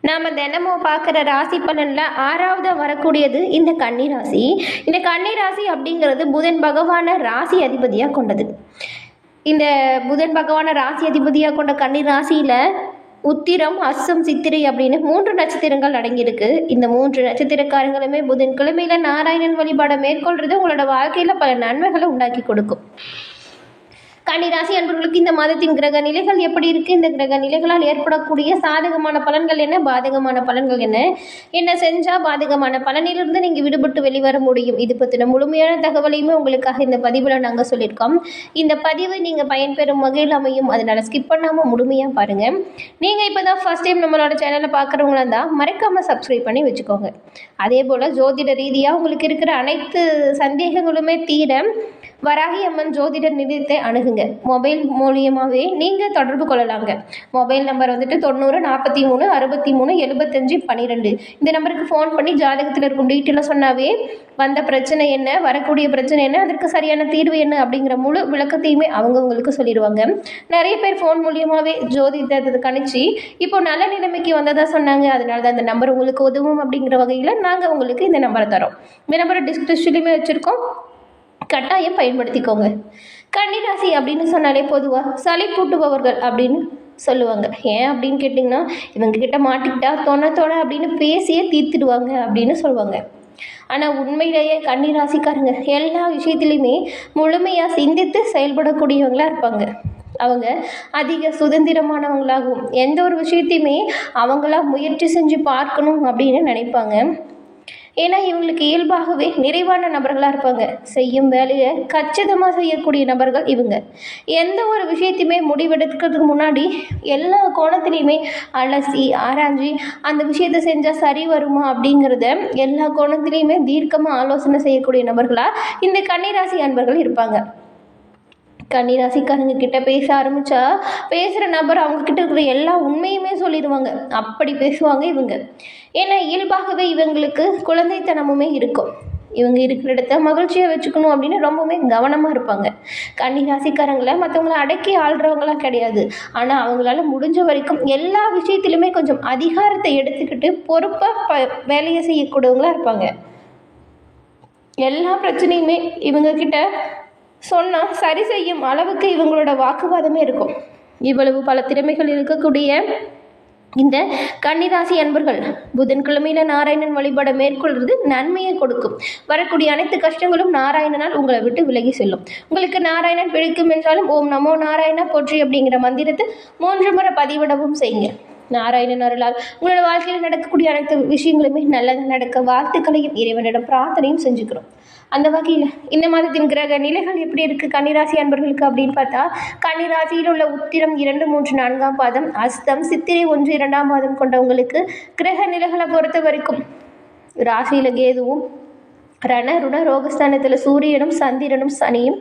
நாம் தினமும் பார்க்குற ராசி பலனில் ஆறாவது வரக்கூடியது இந்த கன்னிராசி. இந்த கன்னிராசி அப்படிங்கிறது புதன் பகவான ராசி அதிபதியாக கொண்டது. இந்த புதன் பகவான ராசி அதிபதியாக கொண்ட கன்னிராசியில் உத்திரம், அஸ்ஸம், சித்திரை அப்படின்னு 3 நட்சத்திரங்கள் அடங்கியிருக்கு. இந்த 3 நட்சத்திரக்காரங்களுமே புதன் கிழமையில் நாராயணன் வழிபாடை மேற்கொள்றது உங்களோட வாழ்க்கையில் பல நன்மைகளை உண்டாக்கி கொடுக்கும். கன்னிராசி அன்பர்களுக்கு இந்த மாதத்தின் கிரக நிலைகள் எப்படி இருக்குது, இந்த கிரக நிலைகளால் ஏற்படக்கூடிய சாதகமான பலன்கள் என்ன, பாதகமான பலன்கள் என்ன, என்ன செஞ்சால் பாதகமான பலனிலிருந்து நீங்கள் விடுபட்டு வெளிவர முடியும், இது பற்றின முழுமையான தகவலையுமே உங்களுக்காக இந்த பதிவில் நாங்கள் சொல்லியிருக்கோம். இந்த பதிவை நீங்கள் பயன்பெறும் வகையில் அமையும், அதனால் ஸ்கிப் பண்ணாமல் முழுமையாக பாருங்கள். நீங்கள் இப்போ தான் ஃபஸ்ட் டைம் நம்மளோட சேனலை பார்க்குறவங்களா இருந்தால் மறக்காமல் சப்ஸ்கிரைப் பண்ணி வச்சுக்கோங்க. அதே போல் ஜோதிட ரீதியாக உங்களுக்கு இருக்கிற அனைத்து சந்தேகங்களுமே தீர வராகி அம்மன் ஜோதிடர் நிலையத்தை அணுகுங்க. மொபைல் மூலியமாகவே நீங்கள் தொடர்பு கொள்ளலாங்க. மொபைல் நம்பர் வந்துட்டு 90 43 63 75 12. இந்த நம்பருக்கு ஃபோன் பண்ணி ஜாதகத்தில் இருக்கும் டீட்டெயிலாக சொன்னாவே வந்த பிரச்சனை என்ன, வரக்கூடிய பிரச்சனை என்ன, அதற்கு சரியான தீர்வு என்ன அப்படிங்கிற முழு விளக்கத்தையுமே அவங்க உங்களுக்கு சொல்லிடுவாங்க. நிறைய பேர் ஃபோன் மூலியமாகவே ஜோதிடத்தை கணிச்சு இப்போ நல்ல நிலைமைக்கு வந்ததாக சொன்னாங்க. அதனால தான் அந்த நம்பர் உங்களுக்கு உதவும் அப்படிங்கிற வகையில் நாங்கள் உங்களுக்கு இந்த நம்பரை தரோம். இந்த நம்பரை டிஸ்கிரிப்ஷன்லையுமே வச்சுருக்கோம், கட்டாயம் பயன்படுத்திக்கோங்க. கன்னிராசி அப்படின்னு சொன்னாலே பொதுவாக சளிப்பூட்டுபவர்கள் அப்படின்னு சொல்லுவாங்க. ஏன் அப்படின்னு கேட்டிங்கன்னா, இவங்ககிட்ட மாட்டிக்கிட்டா தொண அப்படின்னு பேசியே தீர்த்துடுவாங்க அப்படின்னு சொல்லுவாங்க. ஆனால் உண்மையிலேயே கன்னிராசிக்காரங்க எல்லா விஷயத்துலையுமே முழுமையாக சிந்தித்து செயல்படக்கூடியவங்களாக இருப்பாங்க. அவங்க அதிக சுதந்திரமானவங்களாகவும் எந்த ஒரு விஷயத்தையுமே அவங்களா முயற்சி செஞ்சு பார்க்கணும் அப்படின்னு நினைப்பாங்க. ஏன்னா இவங்களுக்கு இயல்பாகவே நிறைவான நபர்களாக இருப்பாங்க. செய்யும் வேலையை கச்சிதமாக செய்யக்கூடிய நபர்கள் இவங்க. எந்த ஒரு விஷயத்தையுமே முடிவெடுக்கிறதுக்கு முன்னாடி எல்லா கோணத்துலேயுமே அலசி ஆராய்ஞ்சி அந்த விஷயத்தை செஞ்சால் சரி வருமா அப்படிங்கிறத எல்லா கோணத்துலேயுமே தீர்க்கமாக ஆலோசனை செய்யக்கூடிய நபர்களாக இந்த கன்னிராசி அன்பர்கள் இருப்பாங்க. கன்னிராசிக்காரங்க கிட்ட பேச ஆரம்பித்தா பேசுகிற நபர் அவங்கக்கிட்ட இருக்கிற எல்லா உண்மையுமே சொல்லிடுவாங்க. அப்படி பேசுவாங்க இவங்க. ஏன்னா இயல்பாகவே இவங்களுக்கு குழந்தைத்தனமுமே இருக்கும். இவங்க இருக்கிற இடத்த மகிழ்ச்சியாக வச்சுக்கணும் அப்படின்னு ரொம்பவுமே கவனமாக இருப்பாங்க. கன்னிராசிக்காரங்களை மற்றவங்கள அடக்கி ஆள்றவங்களாம் கிடையாது. ஆனால் அவங்களால முடிஞ்ச வரைக்கும் எல்லா விஷயத்துலையுமே கொஞ்சம் அதிகாரத்தை எடுத்துக்கிட்டு பொறுப்பாக வேலையை செய்யக்கூடியவங்களாக இருப்பாங்க. எல்லா பிரச்சனையுமே இவங்கக்கிட்ட சொன்னால் சரி செய்யும் அளவுக்கு இவங்களோட வாக்குவாதமே இருக்கும். இவ்வளவு பல திறமைகள் இருக்கக்கூடிய இந்த கன்னிராசி அன்பர்கள் புதன்கிழமையில் நாராயணன் வழிபாட மேற்கொள்வது நன்மையை கொடுக்கும். வரக்கூடிய அனைத்து கஷ்டங்களும் நாராயணனால் உங்களை விட்டு விலகி செல்லும். உங்களுக்கு நாராயணன் பிடிக்கும் என்றாலும் ஓம் நமோ நாராயணா போற்றி அப்படிங்கிற மந்திரத்தை 3 முறை பதிவிடவும் செய்யுங்க. நாராயணன் அருளால் உங்களோட வாழ்க்கையில் நடக்கக்கூடிய அனைத்து விஷயங்களுமே நல்லது நடக்க வாழ்த்துக்களையும் இறைவனிடம் பிரார்த்தனையும் செஞ்சுக்கிறோம். அந்த வகையில் இந்த மாதத்தின் கிரக நிலைகள் எப்படி இருக்குது கன்னிராசி அன்பர்களுக்கு அப்படின்னு பார்த்தா, கன்னிராசியில் உள்ள உத்திரம் 2, 3, 4ஆம் பாதம், அஸ்தம், சித்திரை 1, 2ஆம் பாதம் கொண்டவங்களுக்கு கிரக நிலைகளை பொறுத்த வரைக்கும் ராசியில் கேதுவும், ரண ருண ரோகஸ்தானத்தில் சூரியனும் சந்திரனும் சனியும்,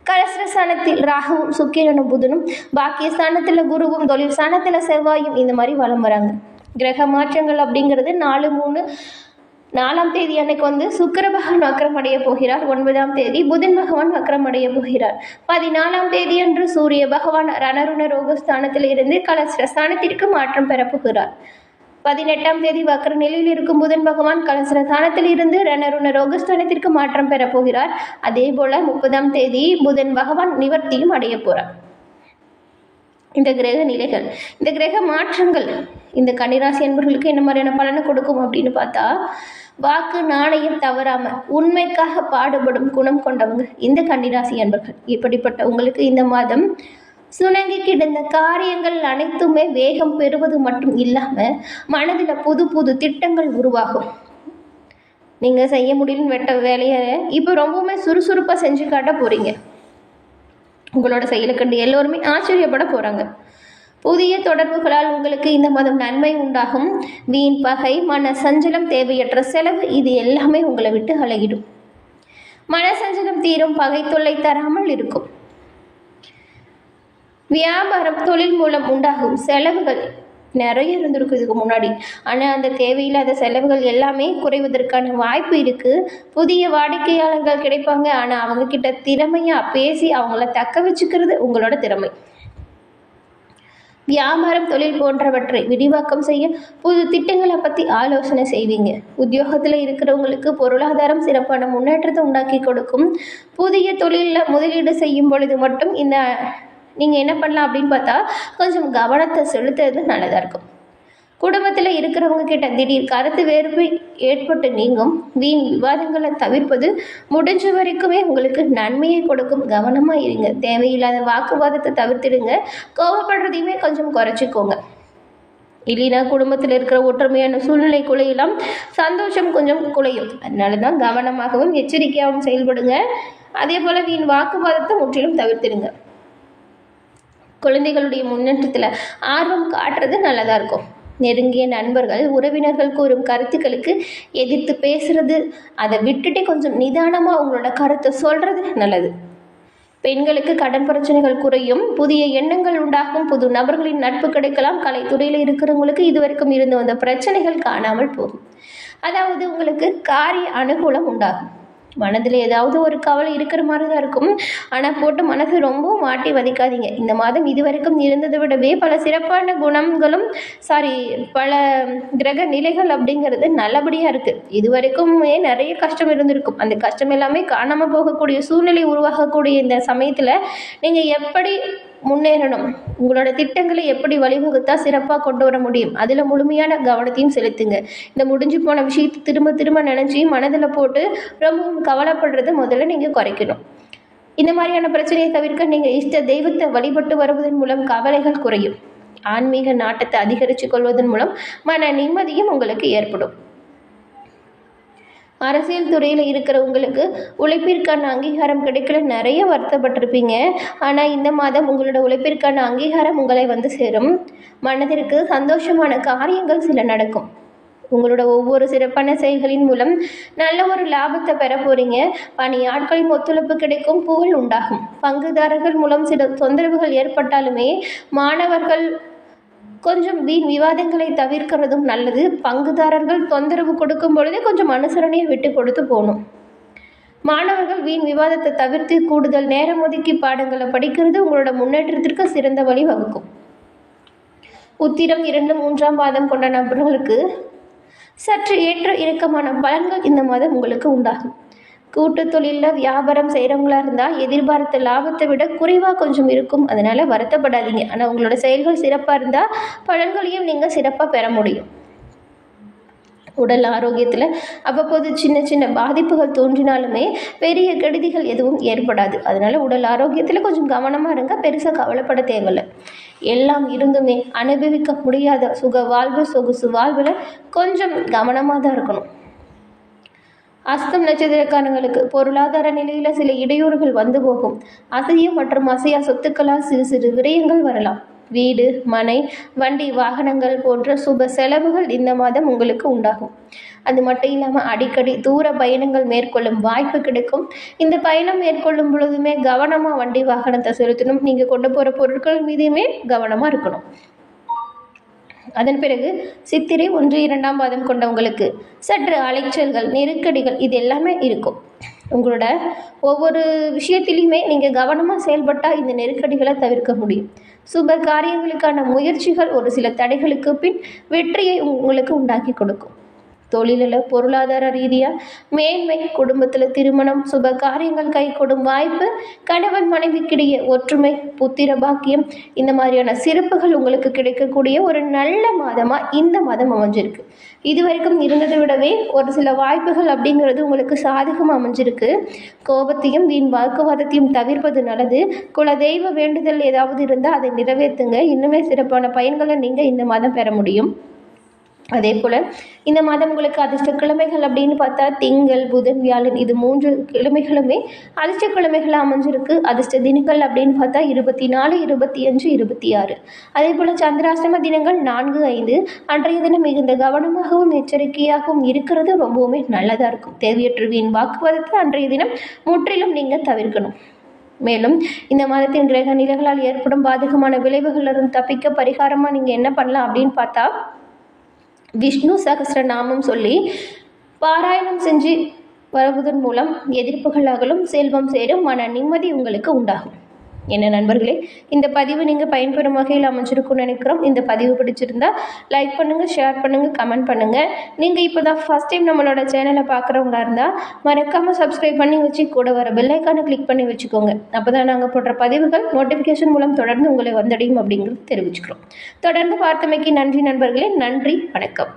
கலஸ்ரஸ்தானத்தில் ராகுவும் சுக்கிரனும் புதனும், பாக்கிய ஸ்தானத்தில் குருவும், தொழில் ஸ்தானத்தில் செவ்வாயும் இந்த மாதிரி வலம் வராங்க. கிரக மாற்றங்கள் அப்படிங்கிறது 4ஆம் தேதி அன்னைக்கு வந்து சுக்கிர பகவான் வக்ரம் அடைய போகிறார். 9ஆம் தேதி புதன் பகவான் வக்ரம் அடைய போகிறார். 14ஆம் தேதி அன்று சூரிய பகவான் ரணருண ரோகஸ்தானத்தில் இருந்து கலஸ்ரஸ்தானத்திற்கு மாற்றம் பெறப்போகிறார். 18ஆம் தேதி வக்ர நிலையில் இருக்கும் புதன் பகவான் கலஸ்ரஸ்தானத்தில் இருந்து ரணருண ரோகஸ்தானத்திற்கு மாற்றம் பெறப்போகிறார். அதே போல 30ஆம் தேதி புதன் பகவான் நிவர்த்தியும் அடைய போகிறார். இந்த கிரக நிலைகள், இந்த கிரக மாற்றங்கள் இந்த கன்னிராசி அன்பர்களுக்கு என்ன மாதிரியான பலனை கொடுக்கும் அப்படின்னு பார்த்தா, வாக்கு நாணயம் தவறாம உண்மைக்காக பாடுபடும் குணம் கொண்டவங்க இந்த கன்னிராசி அன்பர்கள். இப்படிப்பட்ட உங்களுக்கு இந்த மாதம் சுணங்கி கிடந்த காரியங்கள் அனைத்துமே வேகம் பெறுவது மட்டும் இல்லாமல் மனதில் புது புது திட்டங்கள் உருவாகும். நீங்கள் செய்ய முடியும்னு வெட்ட வேலையை இப்போ ரொம்பவுமே சுறுசுறுப்பாக செஞ்சு காட்ட போகிறீங்க. உங்களோட செயலை கண்டு எல்லோருமே ஆச்சரியப்பட போகிறாங்க. புதிய தொடர்புகளால் உங்களுக்கு இந்த மாதம் நன்மை உண்டாகும். வீண் பகை, மன சஞ்சலம், தேவையற்ற செலவு இது எல்லாமே உங்களை விட்டு அழகிடும். மன சஞ்சலம் தீரும், பகை தொல்லை தராமல் இருக்கும். வியாபாரம், தொழில் மூலம் உண்டாகும் செலவுகள் நிறைய இருந்திருக்கு இதுக்கு முன்னாடி. ஆனால் அந்த தேவையில்லாத செலவுகள் எல்லாமே குறைவதற்கான வாய்ப்பு இருக்குது. புதிய வாடிக்கையாளர்கள் கிடைப்பாங்க. ஆனால் அவங்கக்கிட்ட திறமையாக பேசி அவங்கள தக்க வச்சுக்கிறது உங்களோட திறமை. வியாபாரம், தொழில் போன்றவற்றை விரிவாக்கம் செய்ய புது திட்டங்களை பற்றி ஆலோசனை செய்வீங்க. உத்தியோகத்தில் இருக்கிறவங்களுக்கு பொருளாதாரம் சிறப்பான முன்னேற்றத்தை உண்டாக்கி கொடுக்கும். புதிய தொழிலில் முதலீடு செய்யும் பொழுது மட்டும் நீங்கள் என்ன பண்ணலாம் அப்படின்னு பார்த்தா கொஞ்சம் கவனத்தை செலுத்துறது நல்லதாக இருக்கும். குடும்பத்தில் இருக்கிறவங்க கிட்ட திடீர் கருத்து வேறுபை ஏற்பட்டு நீங்கும். வீண் விவாதங்களை தவிர்ப்பது முடிஞ்ச வரைக்குமே உங்களுக்கு நன்மையை கொடுக்கும். கவனமாக இருங்க. தேவையில்லாத வாக்குவாதத்தை தவிர்த்திடுங்க. கோபப்படுறதையுமே கொஞ்சம் குறைச்சிக்கோங்க. இல்லைன்னா குடும்பத்தில் இருக்கிற ஒற்றுமையான சூழ்நிலை குலையலாம், சந்தோஷம் கொஞ்சம் குலையும். அதனால தான் கவனமாகவும் எச்சரிக்கையாகவும் செயல்படுங்க. அதே போல் வீண் வாக்குவாதத்தை முற்றிலும் தவிர்த்திடுங்க. குழந்தைகளுடைய முன்னேற்றத்தில் ஆர்வம் காட்டுறது நல்லதாக இருக்கும். நெருங்கிய நண்பர்கள், உறவினர்கள் கூறும் கருத்துக்களுக்கு எதிர்த்து பேசுறது, அதை விட்டுட்டு கொஞ்சம் நிதானமாக உங்களோட கருத்தை சொல்கிறது நல்லது. பெண்களுக்கு கடன் பிரச்சனைகள் குறையும். புதிய எண்ணங்கள் உண்டாகும். புது நபர்களின் நட்பு கிடைக்கலாம். கலைத்துறையில் இருக்கிறவங்களுக்கு இதுவரைக்கும் இருந்து வந்த பிரச்சனைகள் காணாமல் போகும். அதாவது உங்களுக்கு காரிய அனுகூலம் உண்டாகும். மனதில் ஏதாவது ஒரு கவலை இருக்கிற மாதிரி தான் இருக்கும். ஆனால் போட்டு மனசு ரொம்ப மாட்டி வதைக்காதீங்க. இந்த மாதம் இதுவரைக்கும் இருந்ததை விடவே பல சிறப்பான குணங்களும் பல கிரக நிலைகள் அப்படிங்கிறது நல்லபடியாக இருக்குது. இதுவரைக்குமே நிறைய கஷ்டம் இருந்திருக்கும். அந்த கஷ்டம் எல்லாமே காணாமல் போகக்கூடிய சூழ்நிலை உருவாகக்கூடிய இந்த சமயத்தில் நீங்கள் எப்படி முன்னேறணும், உங்களோட திட்டங்களை எப்படி வழிவகுத்தா சிறப்பாக கொண்டு வர முடியும், அதில் முழுமையான கவனத்தையும் செலுத்துங்க. இந்த முடிஞ்சு போன விஷயத்தை திரும்ப திரும்ப நினச்சி மனதில் போட்டு ரொம்பவும் கவலைப்படுறத முதல்ல நீங்கள் குறைக்கணும். இந்த மாதிரியான பிரச்சனையை தவிர்க்க நீங்கள் இஷ்ட தெய்வத்தை வழிபட்டு வருவதன் மூலம் கவலைகள் குறையும். ஆன்மீக நாட்டத்தை அதிகரித்து கொள்வதன் மூலம் மன நிம்மதியும் உங்களுக்கு ஏற்படும். அரசியல் துறையில் இருக்கிறவங்களுக்கு உழைப்பிற்கான அங்கீகாரம் கிடைக்கல நிறைய வருத்தப்பட்டிருப்பீங்க. ஆனால் இந்த மாதம் உங்களோட உழைப்பிற்கான அங்கீகாரம் உங்களை வந்து சேரும். மனதிற்கு சந்தோஷமான காரியங்கள் சில நடக்கும். உங்களோட ஒவ்வொரு சிறப்பான செயல்களின் மூலம் நல்ல ஒரு லாபத்தை பெற போகிறீங்க. பணி ஆட்களின் ஒத்துழைப்பு கிடைக்கும். புகழ் உண்டாகும். பங்குதாரர்கள் மூலம் சில தொந்தரவுகள் ஏற்பட்டாலுமே மாணவர்கள் கொஞ்சம் வீண் விவாதங்களை தவிர்க்கிறதும் நல்லது. பங்குதாரர்கள் தொந்தரவு கொடுக்கும் பொழுதே கொஞ்சம் அனுசரணையை விட்டு கொடுத்து போகணும். மாணவர்கள் வீண் விவாதத்தை தவிர்த்து கூடுதல் நேரம் ஒதுக்கி பாடங்களை படிக்கிறது உங்களோட முன்னேற்றத்திற்கு சிறந்த வழி வகுக்கும். உத்திரம் 2, 3ஆம் பாதம் கொண்ட நபர்களுக்கு சற்று ஏற்ற இறக்கமான பலன்கள் இந்த மாதம் உங்களுக்கு உண்டாகும். கூட்டு தொழிலில் வியாபாரம் செய்கிறவங்களா இருந்தால் எதிர்பார்த்த லாபத்தை விட குறைவாக கொஞ்சம் இருக்கும். அதனால் வருத்தப்படாதீங்க. ஆனால் உங்களோட செயல்கள் சிறப்பாக இருந்தால் பலன்களையும் நீங்கள் சிறப்பாக பெற முடியும். உடல் ஆரோக்கியத்தில் அவ்வப்போது சின்ன சின்ன பாதிப்புகள் தோன்றினாலுமே பெரிய கெடுதிகள் எதுவும் ஏற்படாது. அதனால் உடல் ஆரோக்கியத்தில் கொஞ்சம் கவனமாக இருங்க. பெருசாக கவலைப்பட தேவையில்லை. எல்லாம் இருந்துமே அனுபவிக்க முடியாத சுக வாழ்வு, சொகுசு வாழ்வில் கொஞ்சம் கவனமாக தான் இருக்கணும். அஸ்தம் நட்சத்திரக்காரங்களுக்கு பொருளாதார நிலையில் சில இடையூறுகள் வந்து போகும். அசைய மற்றும் அசையா சொத்துக்களால் சிறு சிறு விரயங்கள் வரலாம். வீடு, மனை, வண்டி, வாகனங்கள் போன்ற சுப செலவுகள் இந்த மாதம் உங்களுக்கு உண்டாகும். அது மட்டும் இல்லாமல் அடிக்கடி தூர பயணங்கள் மேற்கொள்ளும் வாய்ப்பு கிடைக்கும். இந்த பயணம் மேற்கொள்ளும் பொழுதுமே கவனமாக வண்டி வாகனத்தை செலுத்தணும். நீங்கள் கொண்டு போகிற பொருட்கள் மீதுமே கவனமாக இருக்கணும். அதன் பிறகு சித்திரை 1, 2ஆம் பாதம் கொண்டவங்களுக்கு சற்று அலைச்சல்கள், நெருக்கடிகள் இது எல்லாமே இருக்கும். உங்களோட ஒவ்வொரு விஷயத்திலையுமே நீங்கள் கவனமாக செயல்பட்டால் இந்த நெருக்கடிகளை தவிர்க்க முடியும். சுப காரியங்களுக்கான முயற்சிகள் ஒரு சில தடைகளுக்கு பின் வெற்றியை உங்களுக்கு உண்டாக்கி கொடுக்கும். தொழிலில் பொருளாதார ரீதியாக மேன்மை, குடும்பத்தில் திருமணம், சுப காரியங்கள் கைகூடும் வாய்ப்பு, கணவன் மனைவிக்கிடையே ஒற்றுமை, புத்திர பாக்கியம் இந்த மாதிரியான சிறப்புகள் உங்களுக்கு கிடைக்கக்கூடிய ஒரு நல்ல மாதமாக இந்த மாதம் அமைஞ்சிருக்கு. இதுவரைக்கும் இருந்ததை விடவே ஒரு சில வாய்ப்புகள் அப்படிங்கிறது உங்களுக்கு சாதகமாக அமைஞ்சிருக்கு. கோபத்தையும் வீண் வாக்குவாதத்தையும் தவிர்ப்பது நல்லது. குல தெய்வ வேண்டுதல் ஏதாவது இருந்தால் அதை நிறைவேற்றுங்க. இன்னுமே சிறப்பான பயன்களை நீங்கள் இந்த மாதம் பெற முடியும். அதே போல் இந்த மாதம் உங்களுக்கு அதிர்ஷ்ட கிழமைகள் அப்படின்னு பார்த்தா திங்கள், புதன், வியாழன் இது 3 கிழமைகளுமே அதிர்ஷ்ட கிழமைகளாக அமைஞ்சிருக்கு. அதிர்ஷ்ட தினங்கள் அப்படின்னு பார்த்தா 24, 25, 26. அதே போல் சந்திராஷ்டம தினங்கள் 4, 5. அன்றைய தினம் மிகுந்த கவனமாகவும் எச்சரிக்கையாகவும் இருக்கிறது ரொம்பவுமே நல்லதாக இருக்கும். தேவையற்ற வீண் வாக்குவாதத்தை அன்றைய தினம் முற்றிலும் நீங்கள் தவிர்க்கணும். மேலும் இந்த மாதத்தின் கிரக நிலைகளால் ஏற்படும் பாதகமான விளைவுகளிலிருந்து தப்பிக்க பரிகாரமாக நீங்கள் என்ன பண்ணலாம் அப்படின்னு பார்த்தா விஷ்ணு சகஸ்ரநாமம் சொல்லி பாராயணம் செஞ்சு வருவதன் மூலம் எதிர்ப்புகள் அகலும், செல்வம் சேரும், மன நிம்மதி உங்களுக்கு உண்டாகும். என்ன நண்பர்களே, இந்த பதிவு நீங்கள் பயன்பெறும் வகையில் அமைச்சிருக்கும்னு நினைக்கிறோம். இந்த பதிவு பிடிச்சிருந்தா லைக் பண்ணுங்கள், ஷேர் பண்ணுங்கள், கமெண்ட் பண்ணுங்கள். நீங்கள் இப்போ தான் ஃபஸ்ட் டைம் நம்மளோட சேனலை பார்க்குறவங்களா இருந்தால் மறக்காமல் சப்ஸ்கிரைப் பண்ணி வச்சு கூட வர பெல்லைக்கானை கிளிக் பண்ணி வச்சுக்கோங்க. அப்போ தான் நாங்கள் போடுற பதிவுகள் நோட்டிஃபிகேஷன் மூலம் தொடர்ந்து உங்களை வந்தடையும் அப்படிங்கிறது தெரிவிச்சுக்கிறோம். தொடர்ந்து பார்த்தமைக்கு நன்றி நண்பர்களே. நன்றி, வணக்கம்.